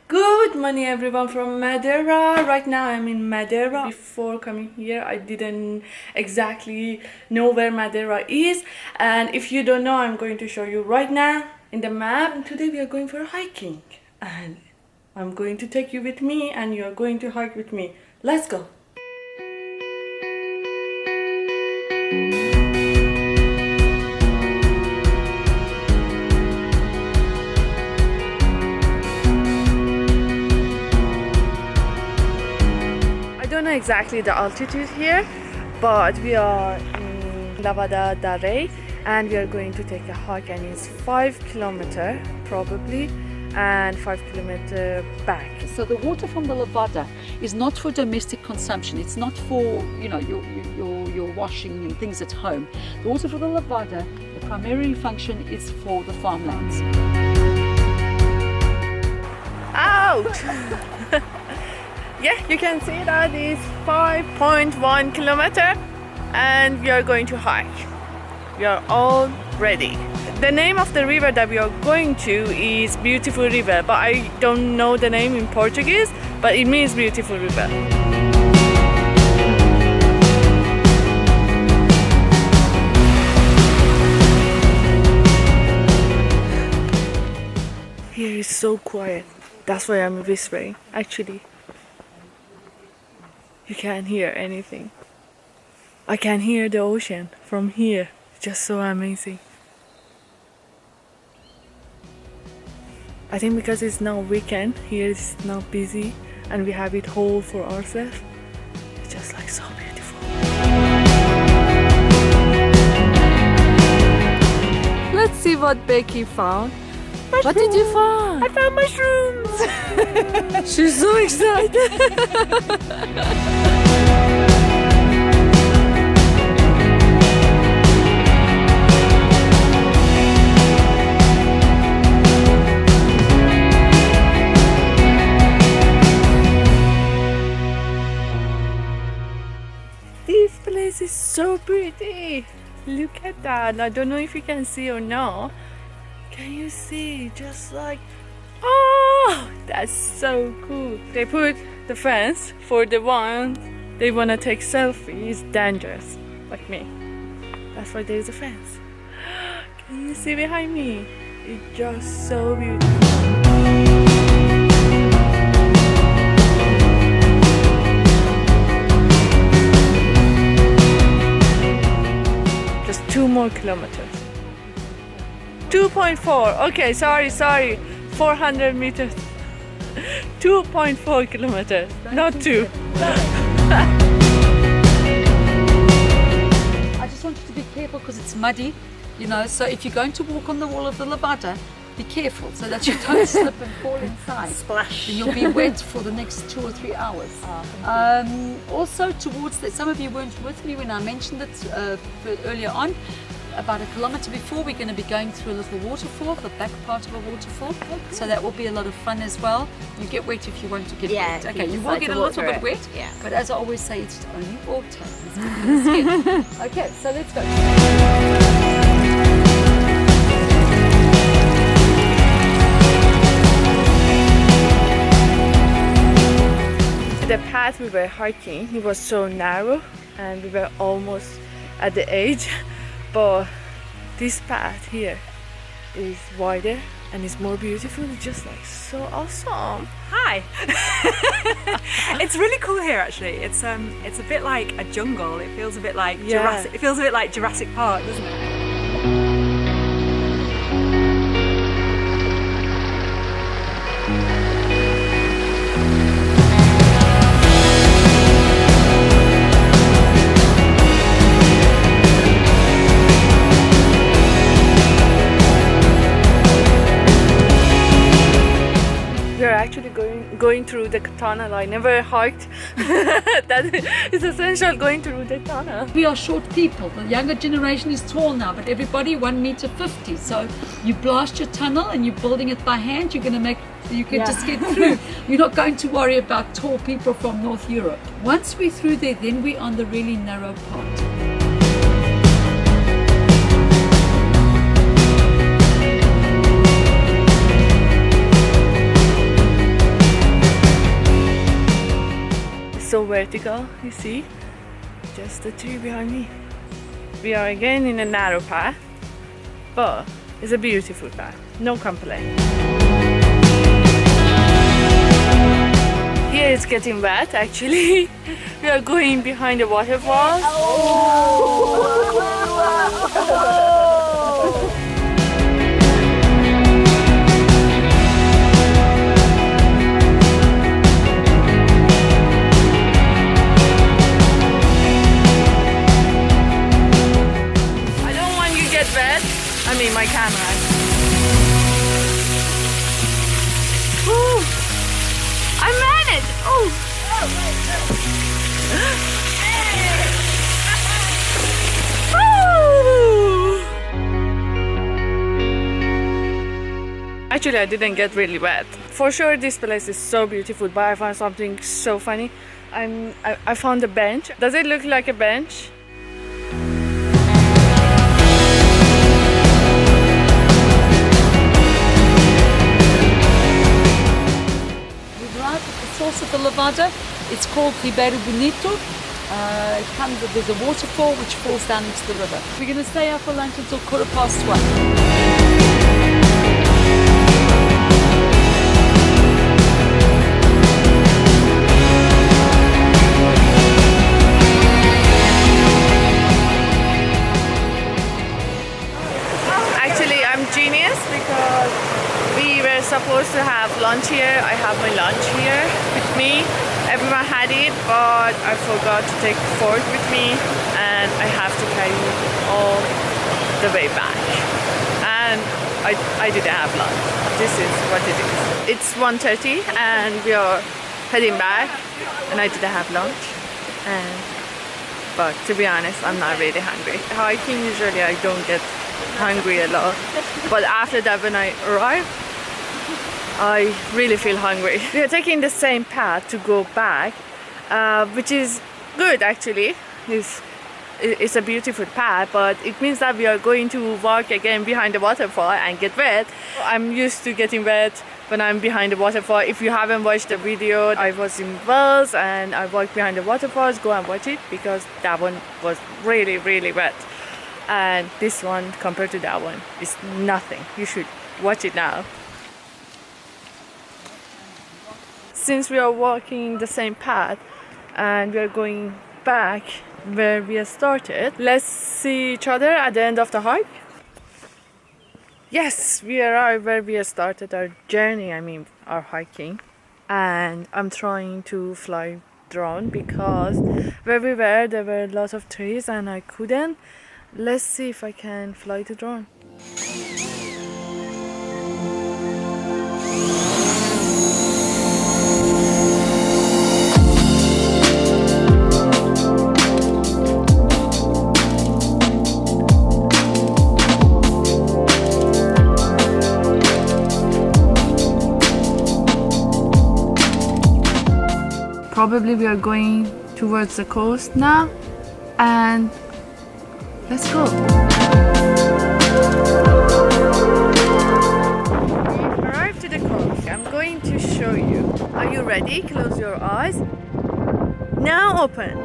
Good morning everyone from Madeira. Right now I'm in Madeira. Before coming here I didn't exactly know where Madeira is, and if you don't know, I'm going to show you right now in the map. And today we are going for hiking and I'm going to take you with me and you are going to hike with me. Let's go. I don't know exactly the altitude here, but we are in Levada and we are going to take a hike, and it's 5 kilometers probably and 5 kilometers back. So the water from the Levada is not for domestic consumption. It's not for your washing and things at home. The water for the Levada, the primary function is for the farmlands. Out! Yeah, you can see that is 5.1 kilometers and we are going to hike. We are all ready. The name of the river that we are going to is Beautiful River, but I don't know the name in Portuguese, but it means Beautiful River. Here is so quiet. That's why I'm whispering, actually. You can't hear anything. I can hear the ocean from here. Just so amazing. I think because it's now weekend, here it's now busy and we have it whole for ourselves. It's just like so beautiful. Let's see what Becky found. Mushrooms. What did you find? I found mushrooms! She's so excited! This place is so pretty. Look at that. I don't know if you can see or not. Can you see? Just like, oh, that's so cool. They put the fence for the ones they want to take selfies, dangerous, like me. That's why there's a fence. Can you see behind me? It's just so beautiful. Just 2 more kilometers. 2.4. Okay, sorry. 400 meters. 2.4 kilometers, not 2. I just want you to be careful because it's muddy, so if you're going to walk on the wall of the Levada, be careful so that you don't slip and fall inside. Splash. And you'll be wet for the next 2 or 3 hours. Also, some of you weren't with me when I mentioned it earlier on. About a kilometre before, we're going to be going through a little waterfall, the back part of a waterfall. Okay. So that will be a lot of fun as well. You get wet if you want to get wet. Okay, you will get a little bit wet, but as I always say, it's only water. Okay, so let's go. The path we were hiking, it was so narrow and we were almost at the edge, but this path here is wider and it's more beautiful. It's just like so awesome. Hi. It's really cool here actually. It's a bit like a jungle. It feels a bit like Jurassic. It feels a bit like Jurassic Park, doesn't it? We're actually going through the tunnel. I never hiked. That is essential, going through the tunnel. We are short people. The younger generation is tall now, but everybody 1.50 meters. So you blast your tunnel and you're building it by hand. You can just get through. You're not going to worry about tall people from North Europe. Once we're through there, then we're on the really narrow part. so vertical, you see? Just the tree behind me. We are again in a narrow path, but it's a beautiful path, no complaint. Here it's getting wet actually. We are going behind the waterfalls. I don't want you to get wet. I mean my camera. Ooh, I managed! Oh! Actually, I didn't get really wet. For sure, this place is so beautiful, but I found something so funny. I found a bench. Does it look like a bench? We've arrived at the source of the Levada. It's called Ribeiro Bonito. There's a waterfall which falls down into the river. We're going to stay out for lunch until 1:15. Actually, I'm genius because we were supposed to have lunch here. I have my lunch here with me. Everyone had it, but I forgot to take fork with me, and I have to carry all the way back. And I didn't have lunch. This is what it is. It's 1:30 and we are heading back, and I didn't have lunch. But to be honest, I'm not really hungry. Hiking, usually I don't get hungry a lot, but after that, when I arrive, I really feel hungry. We are taking the same path to go back, which is good actually. It's a beautiful path, but it means that we are going to walk again behind the waterfall and get wet. I'm used to getting wet when I'm behind the waterfall. If you haven't watched the video, I was in Wales and I walked behind the waterfalls. Go and watch it because that one was really, really wet. And this one, compared to that one, is nothing. You should watch it now. Since we are walking the same path and we are going back where we started, let's see each other at the end of the hike. Yes, we arrived where we started our journey, our hiking. And I'm trying to fly drone because where we were, there were a lot of trees and I couldn't. Let's see if I can fly the drone. Probably we are going towards the coast now, and let's go. We arrived to the coast. I'm going to show you. Are you ready? Close your eyes. Now open.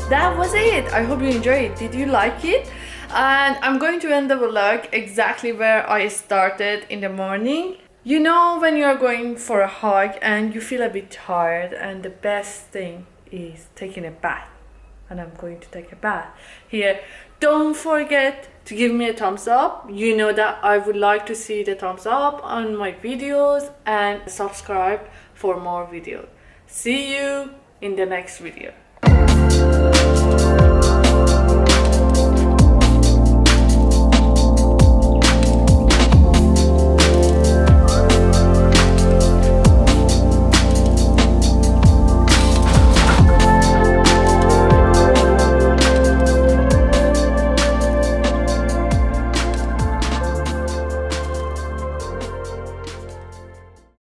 That was it. I hope you enjoyed it. Did you like it? And I'm going to end the vlog exactly where I started in the morning. You know when you are going for a hike and you feel a bit tired, and the best thing is taking a bath. And I'm going to take a bath here. Don't forget to give me a thumbs up. You know that I would like to see the thumbs up on my videos, and subscribe for more videos. See you in the next video.